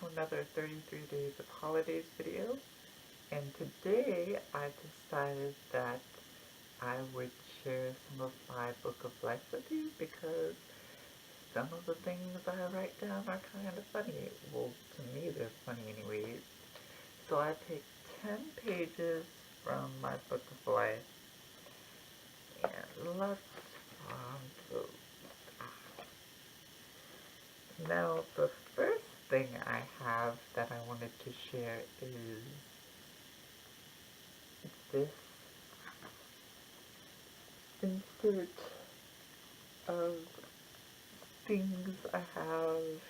to another 33 Days of Holidays video. And today I decided that I would share some of my Book of Life with you because some of the things I write down are kind of funny. Well, to me they're funny anyways. So I take 10 pages from my Book of Life and let's those. Now, the first thing I have that I wanted to share is this insert of things. I have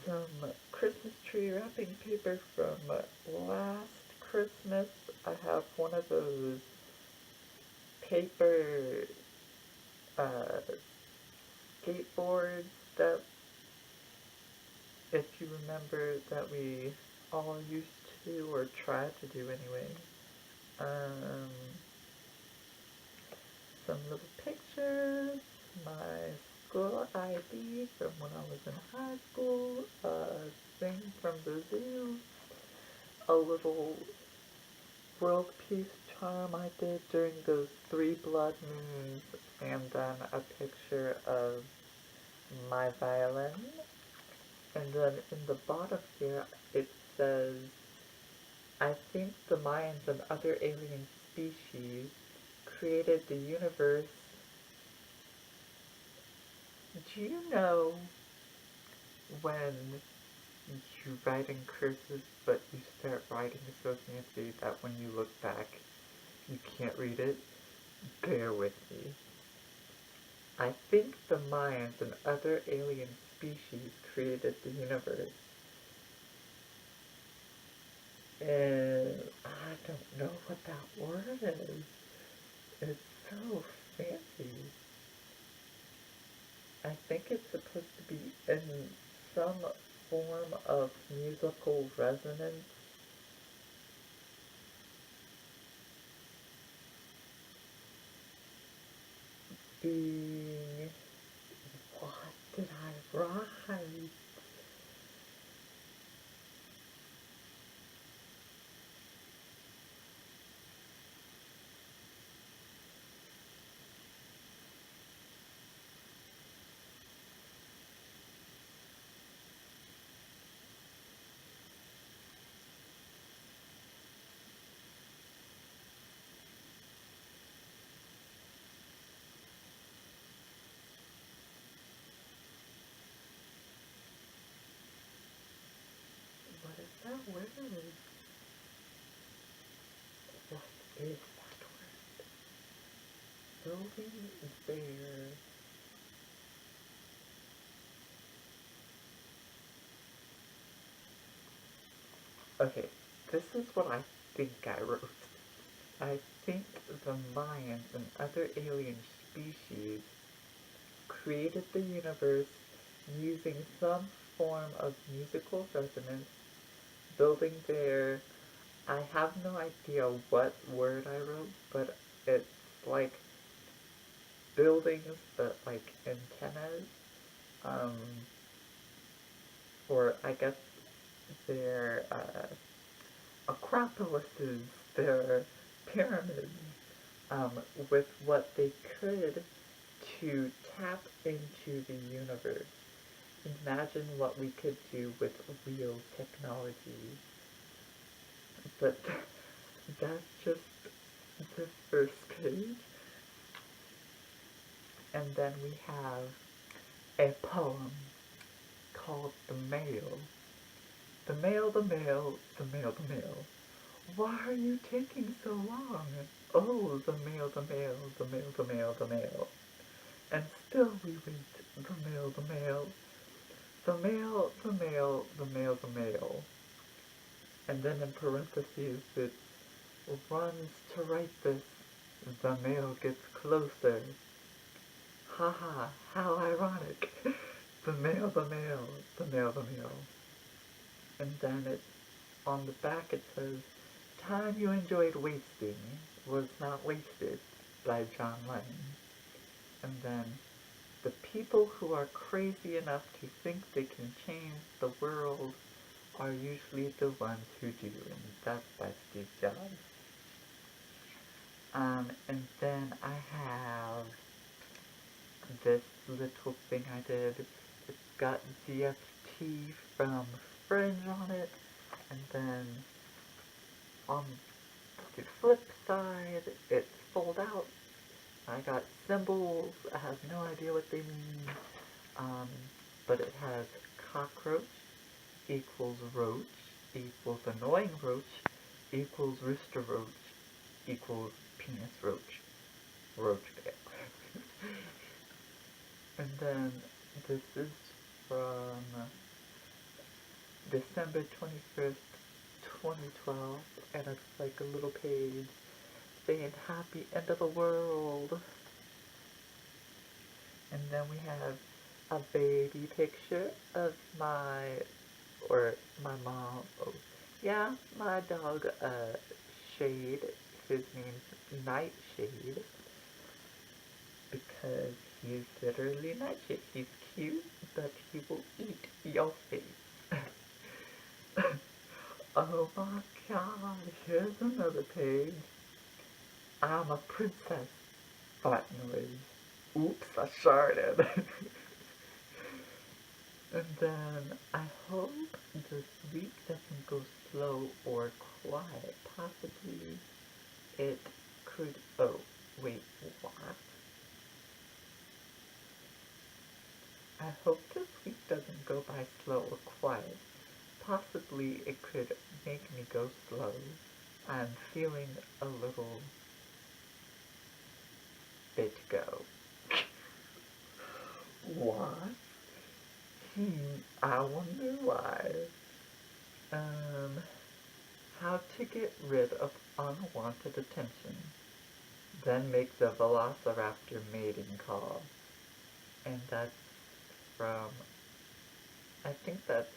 some Christmas tree wrapping paper from last Christmas. I have one of those paper skateboards that, if you remember, that we all used to, or tried to do anyway. Some little pictures, my school ID from when I was in high school, a thing from the zoo, a little world peace charm I did during those 3 blood moons, and then a picture of my violin. And then in the bottom here it says, I think the Mayans and other alien species created the universe. Do you know when you write in cursive but you start writing so fancy that when you look back you can't read it? Bear with me. I think the Mayans and other alien species created the universe. And I don't know what that word is. It's so fancy. I think it's supposed to be in some form of musical resonance. Being... What did I write? What is that word? What is that word? Building their... Okay, this is what I think I wrote. I think the Mayans and other alien species created the universe using some form of musical resonance, building their... I have no idea what word I wrote, but it's like buildings, but like antennas, um, or I guess they're acropolises, they're pyramids, with what they could to tap into the universe. Imagine what we could do with real technology. But that's just the first page. And then we have a poem called The Mail. The mail, the mail, the mail, the mail. Why are you taking so long? Oh, the mail, the mail, the mail, the mail, the mail. And still we wait. The mail, the mail. The mail, the mail, the mail, the mail. And then in parentheses it runs to write this. The mail gets closer. Haha, how ironic. The mail, the mail, the mail, the mail. And then it, on the back it says, time you enjoyed wasting was not wasted, by John Lennon. And then the people who are crazy enough to think they can change the world are usually the ones who do, and that's by Steve Jobs. And then I have this little thing I did. It's got GFT from Fringe on it, and then on the flip side, it's fold out. I got symbols. I have no idea what they mean. Um, but it has cockroach equals roach equals annoying roach equals rooster roach equals penis roach. Roach bear. And then this is from December 21st, 2012, and it's like a little page saying happy end of the world. And then we have a baby picture of my mom, oh, yeah, my dog, Shade. His name's Nightshade, because he's literally Nightshade. He's cute, but he will eat your face. Oh my god, here's another page. I'm a princess. Fart noise. Oops, I sharted. And then I hope this week doesn't go slow or quiet. Possibly it could. Oh, wait, what? I hope this week doesn't go by slow or quiet. Possibly it could make me go slow. I'm feeling a little bit go. What? I wonder why. Um, how to get rid of unwanted attention. Then make the Velociraptor mating call. And that's from, I think that's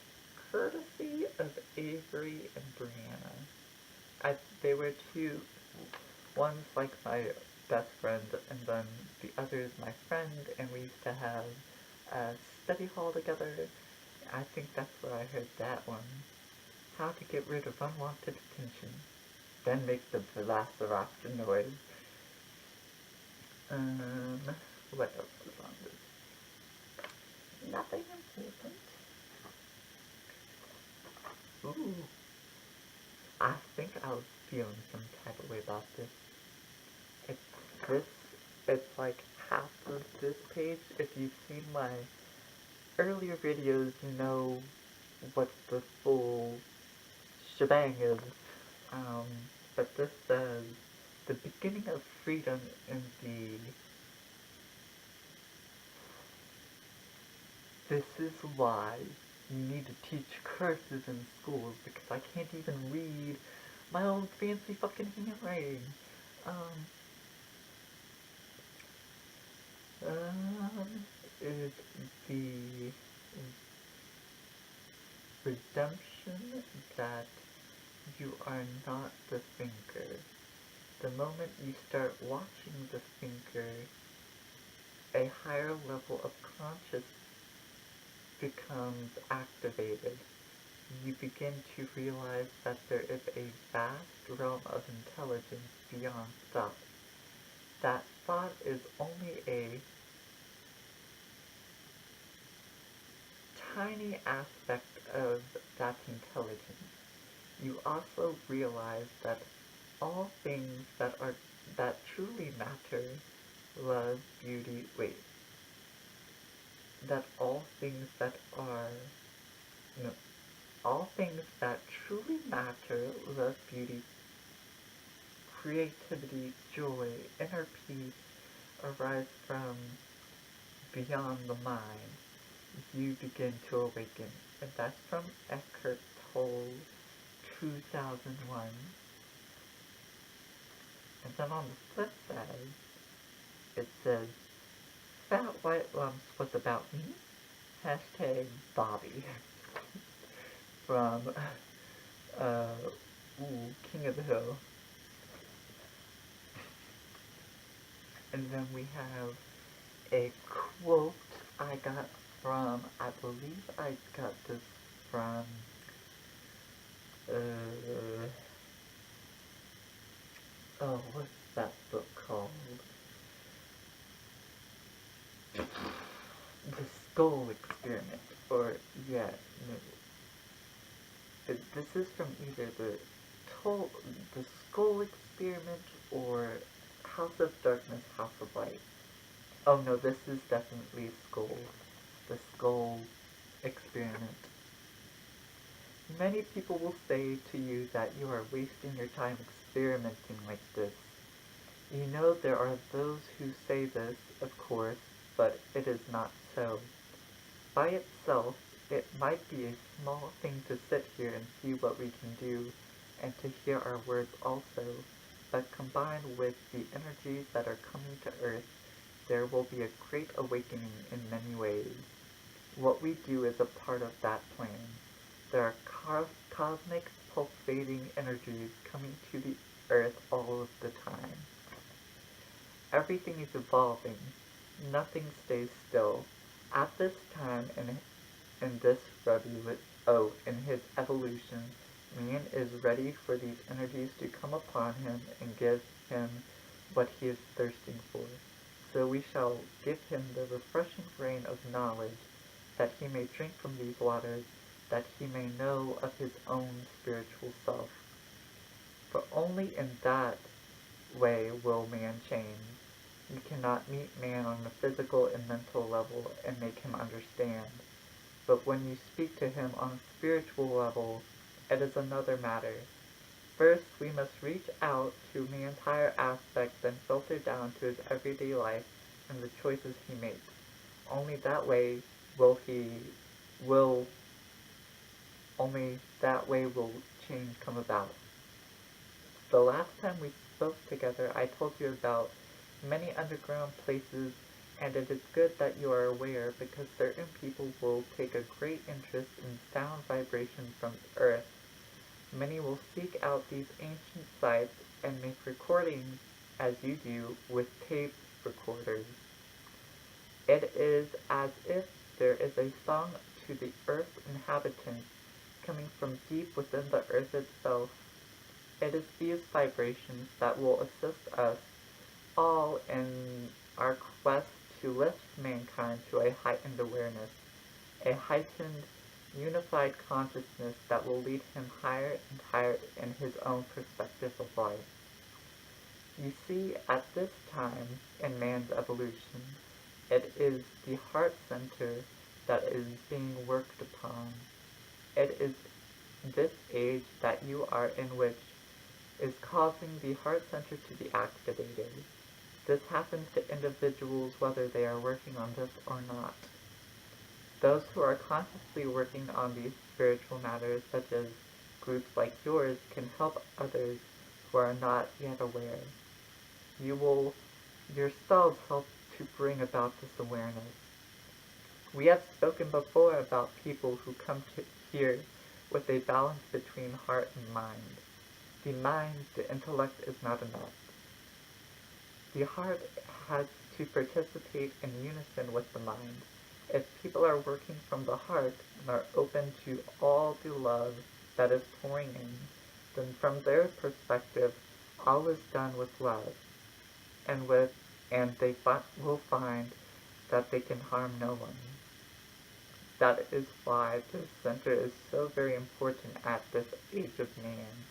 courtesy of Avery and Brianna. They were two, one's like my best friend, and then the other is my friend, and we used to have a study hall together. I think that's where I heard that one. How to get rid of unwanted attention. Then make the Velociraptor noise. What else is on this? Nothing important. Ooh. I think I was feeling some type of way about this. This, it's like half of this page. If you've seen my earlier videos, you know what the full shebang is. But this says, the beginning of freedom in the... This is why you need to teach curses in schools, because I can't even read my own fancy fucking handwriting. Is the redemption that you are not the thinker. The moment you start watching the thinker, a higher level of consciousness becomes activated. You begin to realize that there is a vast realm of intelligence beyond thought. That thought is only a tiny aspect of that intelligence. You also realize that all things that truly matter, love, beauty, that all things that are, no, all things that truly matter, love, beauty, creativity, joy, inner peace, arise from beyond the mind. You begin to awaken. And that's from Eckhart Tolle, 2001. And then on the flip side, it says, Fat White Lumps was about me? Hashtag Bobby. From, King of the Hill. And then we have a quote I got from, I believe I got this from, uh, oh, what's that book called? The Skull Experiment, or, yeah, no, this is from either Tol- the Skull Experiment or House of Darkness, House of Light. Oh no, this is definitely Skull. The Skull Experiment. Many people will say to you that you are wasting your time experimenting like this. You know there are those who say this, of course, but it is not so. By itself, it might be a small thing to sit here and see what we can do, and to hear our words also, but combined with the energies that are coming to Earth, there will be a great awakening in many ways. What we do is a part of that plan. There are cosmic pulsating energies coming to the Earth all of the time. Everything is evolving. Nothing stays still. At this time in this in his evolution, man is ready for these energies to come upon him and give him what he is thirsting for. So we shall give him the refreshing rain of knowledge, that he may drink from these waters, that he may know of his own spiritual self. For only in that way will man change. You cannot meet man on the physical and mental level and make him understand. But when you speak to him on a spiritual level, it is another matter. First, we must reach out to man's higher aspects and filter down to his everyday life and the choices he makes. Only that way will only that way will change come about. The last time we spoke together, I told you about many underground places, and it is good that you are aware because certain people will take a great interest in sound vibrations from the earth. Many will seek out these ancient sites and make recordings, as you do, with tape recorders. It is as if there is a song to the earth's inhabitants coming from deep within the earth itself. It is these vibrations that will assist us all in our quest to lift mankind to a heightened awareness, a heightened, unified consciousness that will lead him higher and higher in his own perspective of life. You see, at this time in man's evolution, it is the heart center that is being worked upon. It is this age that you are in which is causing the heart center to be activated. This happens to individuals whether they are working on this or not. Those who are consciously working on these spiritual matters, such as groups like yours, can help others who are not yet aware. You will yourselves help to bring about this awareness. We have spoken before about people who come to here with a balance between heart and mind. The mind, the intellect is not enough. The heart has to participate in unison with the mind. If people are working from the heart and are open to all the love that is pouring in, then from their perspective, all is done with love, and will find that they can harm no one. That is why this center is so very important at this age of man.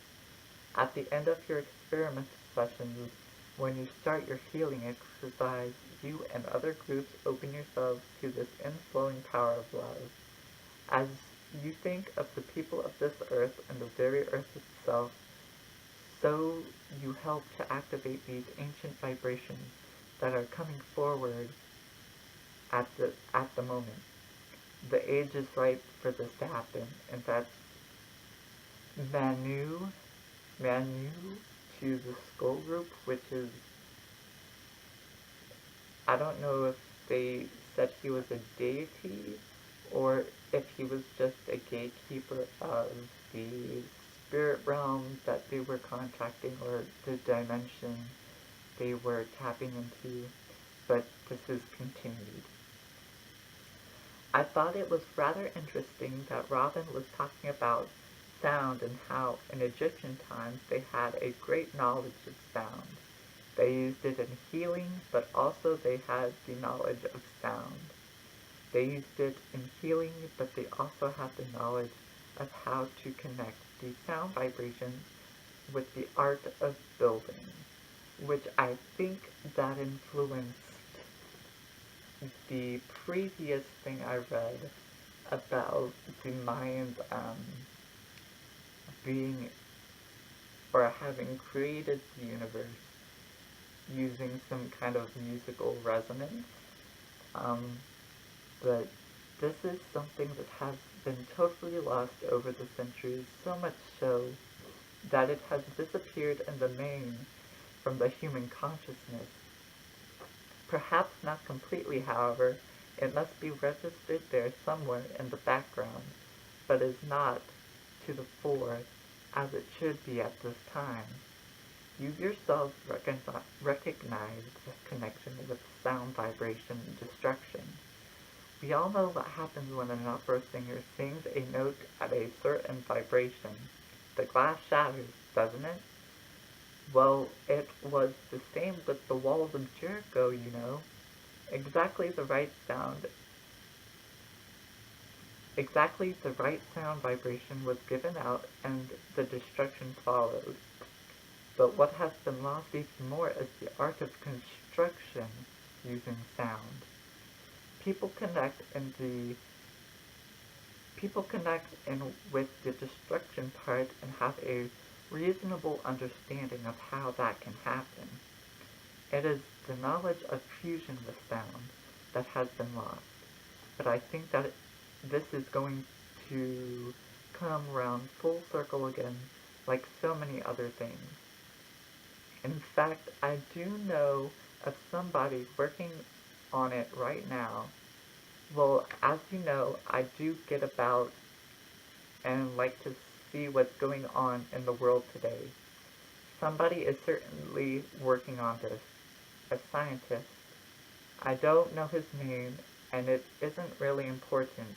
At the end of your experiment sessions, when you start your healing exercise, you and other groups open yourselves to this inflowing power of love. As you think of the people of this earth and the very earth itself, so you help to activate these ancient vibrations that are coming forward at the moment. The age is ripe for this to happen, and that's Manu, Manu to the Skull Group, which is, I don't know if they said he was a deity or if he was just a gatekeeper of the spirit realm that they were contacting or the dimension they were tapping into, but this is continued. I thought it was rather interesting that Robin was talking about sound and how in Egyptian times they had a great knowledge of sound. They used it in healing, but also they had the knowledge of sound. They used it in healing, but they also had the knowledge of how to connect the sound vibrations with the art of building, which I think that influenced the previous thing I read about the Mayans being or having created the universe using some kind of musical resonance. Um, but this is something that has been totally lost over the centuries, so much so that it has disappeared in the main from the human consciousness. Perhaps not completely, however, it must be registered there somewhere in the background, but is not to the fore as it should be at this time. You yourselves recognize the connection with sound, vibration, and destruction. We all know what happens when an opera singer sings a note at a certain vibration. The glass shatters, doesn't it? Well, it was the same with the walls of Jericho, you know. Exactly the right sound, exactly the right sound vibration was given out and the destruction followed. But what has been lost even more is the art of construction using sound. People connect in the People connect in with the destruction part and have a reasonable understanding of how that can happen. It is the knowledge of fusion with sound that has been lost. But I think that this is going to come round full circle again like so many other things. In fact, I do know of somebody working on it right now. Well, as you know, I do get about and like to see what's going on in the world today. Somebody is certainly working on this, a scientist. I don't know his name, and it isn't really important,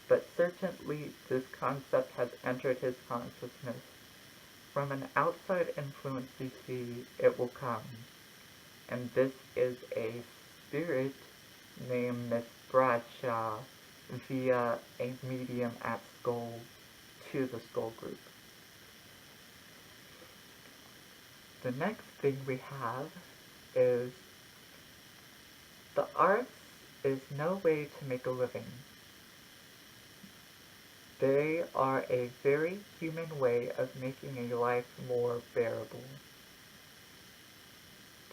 but certainly this concept has entered his consciousness. From an outside influence you see, it will come, and this is a spirit named Miss Bradshaw via a medium at Skull to the Skull Group. The next thing we have is the arts is no way to make a living. They are a very human way of making a life more bearable.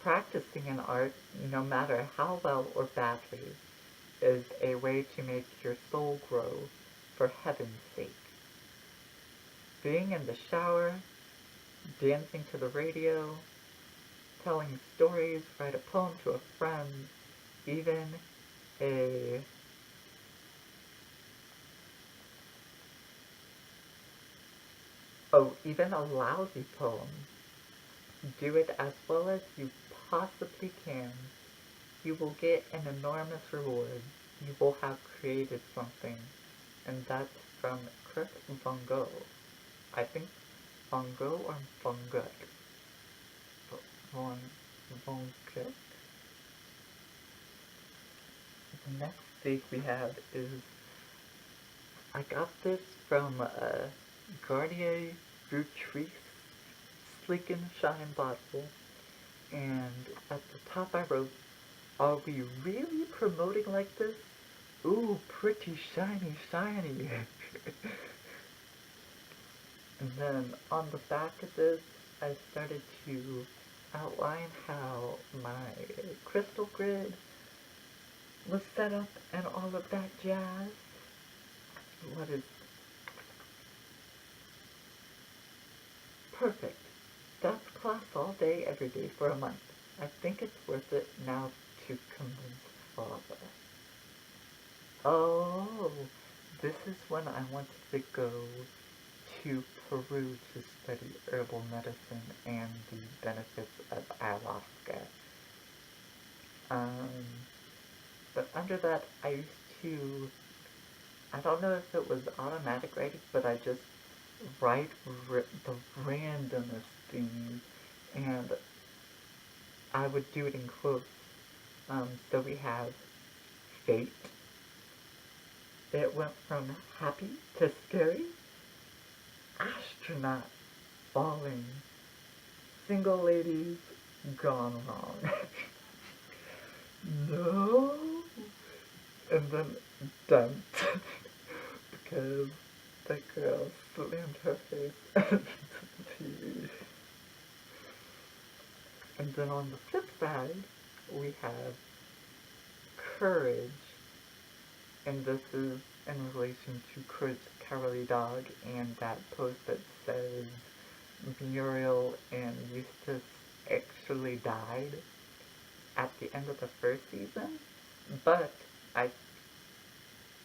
Practicing an art, no matter how well or badly, is a way to make your soul grow for heaven's sake. Being in the shower, dancing to the radio, telling stories, write a poem to a friend, even a even a lousy poem. Do it as well as you possibly can. You will get an enormous reward. You will have created something. And that's from Kurt Vonnegut. I think Vonnegut or Vonnegut. Von Vonnegut. The next thing we have is I got this from Garnier Fructis Sleek and Shine bottle, and at the top I wrote, "Are we really promoting like this? Ooh, pretty shiny, shiny." And then on the back of this, I started to outline how my crystal grid was set up and all of that jazz. What is perfect. That's class all day, every day for a month. I think it's worth it now to convince father. Oh, this is when I wanted to go to Peru to study herbal medicine and the benefits of ayahuasca. Um, but under that, I used to I don't know if it was automatic writing, but I just write the randomest things, and I would do it in quotes. So we have fate. It went from happy to scary. Astronaut falling. Single ladies gone wrong. No. And then dumped because the girl slammed her face into the TV. And then on the flip side, we have courage, and this is in relation to Courage the Cowardly Dog and that post that says Muriel and Eustace actually died at the end of the first season, but I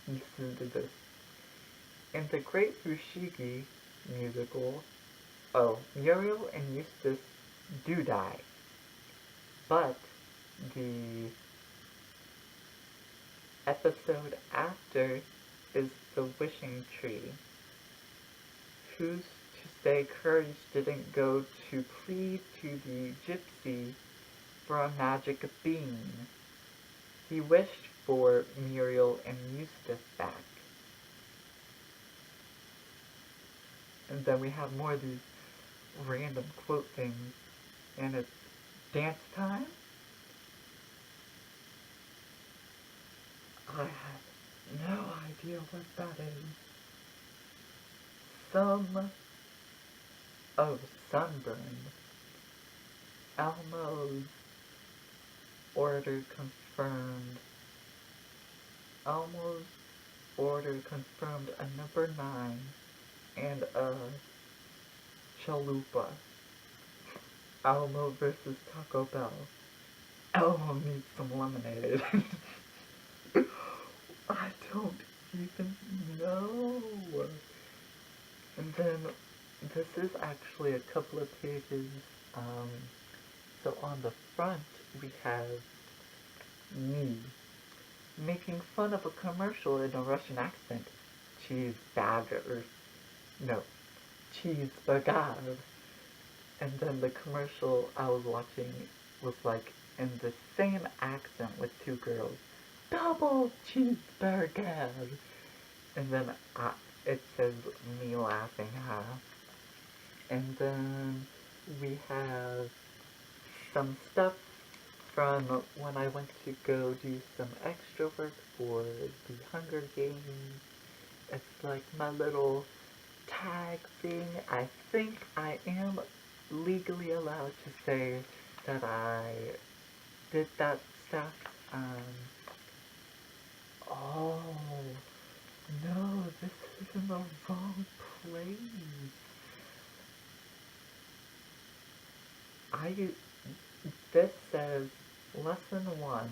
listened to this. In the Great Fushigi musical, Muriel and Eustace do die, but the episode after is the wishing tree. Who's to say Courage didn't go to plead to the gypsy for a magic bean? He wished for Muriel and Eustace back. And then we have more of these random quote things, and it's dance time? I have no idea what that is. Sunburn. Elmo's order confirmed. Elmo's order confirmed a number 9 and a chalupa. Elmo versus Taco Bell. Elmo needs some lemonade. I don't even know. And then this is actually a couple of pages. So on the front we have me making fun of a commercial in a Russian accent. Cheeseburger. No, cheeseburger. And then the commercial I was watching was like in the same accent with two girls. Double cheeseburger! And then it says me laughing, huh? And then we have some stuff from when I went to go do some extra work for the Hunger Games. It's like my little tag thing. I think I am legally allowed to say that I did that stuff. Oh, no, this is in the wrong place. This says, Lesson 1,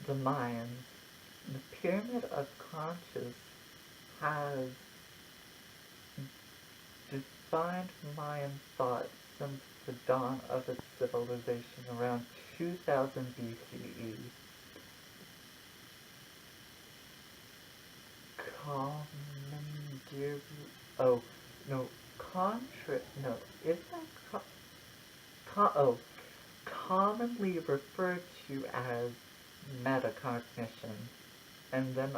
the Mayans. The Pyramid of Conscious has defined Mayan thought since the dawn of its civilization around 2000 BCE. Oh, no, no, is that commonly referred to as metacognition. And then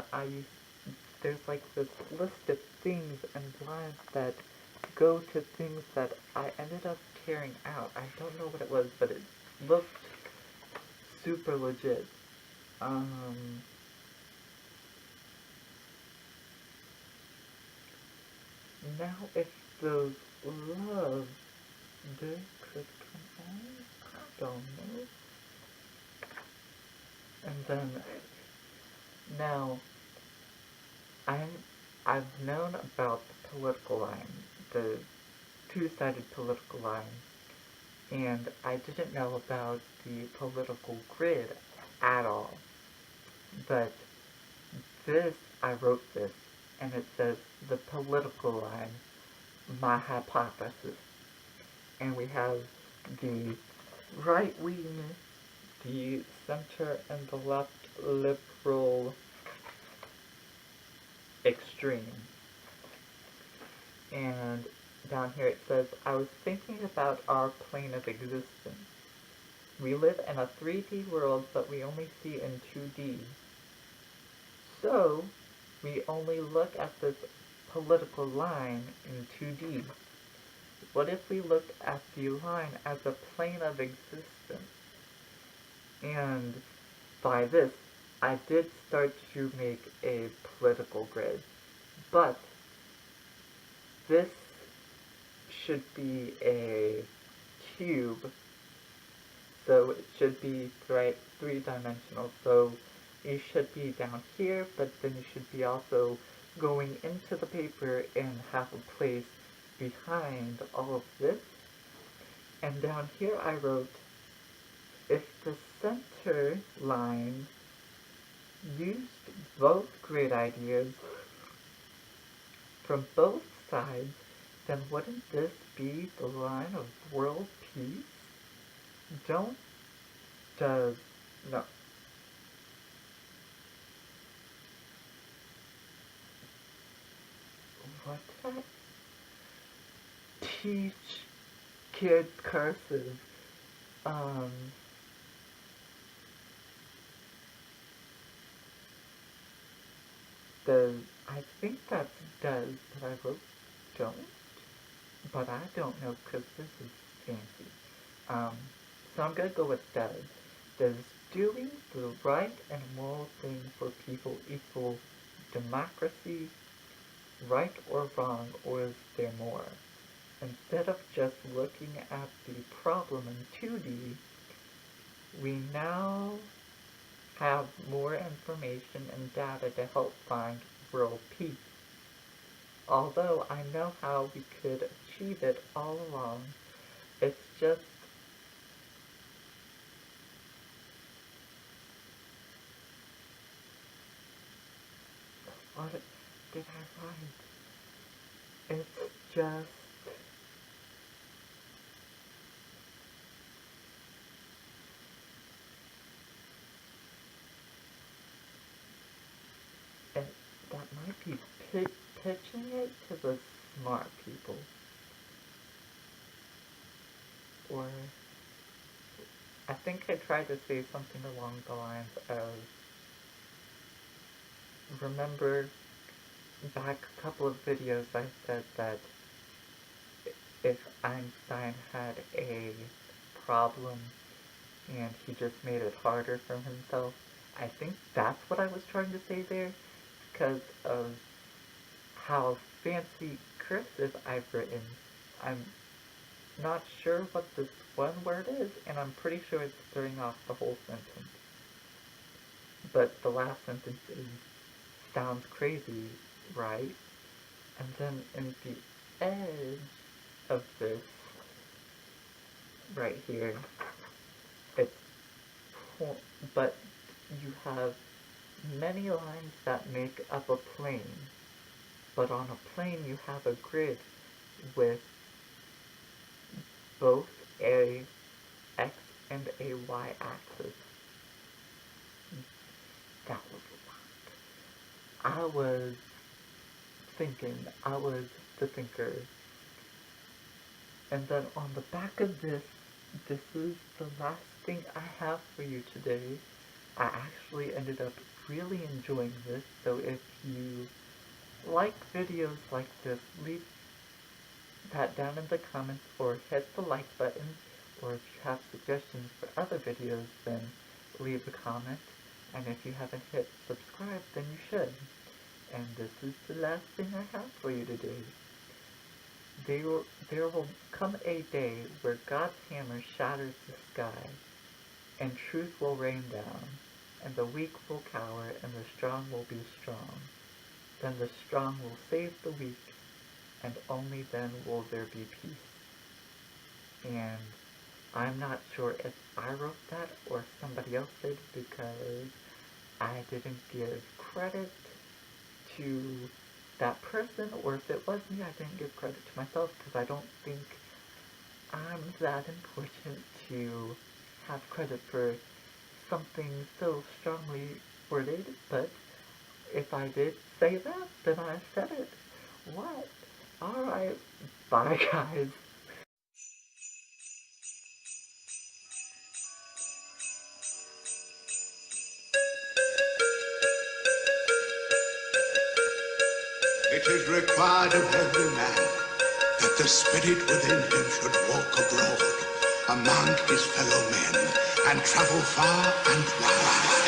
there's like this list of things and lines that go to things that I ended up tearing out. I don't know what it was, but it looked super legit. Now if those loves, they could come on, I don't know. And then, now, I've known about the political line, the two-sided political line, and I didn't know about the political grid at all. But I wrote this, and it says, the political line, my hypothesis. And we have the right wing, the center, and the left liberal extreme. And down here it says, I was thinking about our plane of existence. We live in a 3D world, but we only see in 2D. So, we only look at this political line in 2D. What if we looked at the line as a plane of existence? And by this, I did start to make a political grid. But this should be a cube, so it should be three-dimensional. So you should be down here, but then you should be also going into the paper and have a place behind all of this. And down here I wrote, if the center line used both grid ideas from both sides, then wouldn't this be the line of world peace? Don't does no. What did I teach kids cursive? Um does I think that's does, but I wrote don't. But I don't know because this is fancy. So I'm gonna go with does. Does doing the right and moral thing for people equal democracy, right or wrong, or is there more? Instead of just looking at the problem in 2D, we now have more information and data to help find world peace. Although I know how we could achieve it all along, it's just what did I write? It's just it, that might be pitching it to the smart people, or I think I tried to say something along the lines of, remember back a couple of videos I said that if Einstein had a problem and he just made it harder for himself, I think that's what I was trying to say there, because of how fancy cursive I've written. I'm not sure what this one word is, and I'm pretty sure it's throwing off the whole sentence. But the last sentence is, sounds crazy, right? And then in the edge of this, right here, it's, but you have many lines that make up a plane. But on a plane you have a grid with both a x and a y axis. That was a lot. I was thinking, I was the thinker. And then on the back of this, this is the last thing I have for you today. I actually ended up really enjoying this, so if you like videos like this, leave that down in the comments or hit the like button, or if you have suggestions for other videos, then leave a comment, and if you haven't hit subscribe, then you should. And this is the last thing I have for you today. There will come a day where God's hammer shatters the sky, and truth will rain down, and the weak will cower, and the strong will be strong. Then the strong will save the weak, and only then will there be peace. And I'm not sure if I wrote that or somebody else did, because I didn't give credit to that person, or if it was me, I didn't give credit to myself, because I don't think I'm that important to have credit for something so strongly worded, but If I did say that, then I said it. What? Alright. Bye, guys. It is required of every man that the spirit within him should walk abroad among his fellow men and travel far and wide.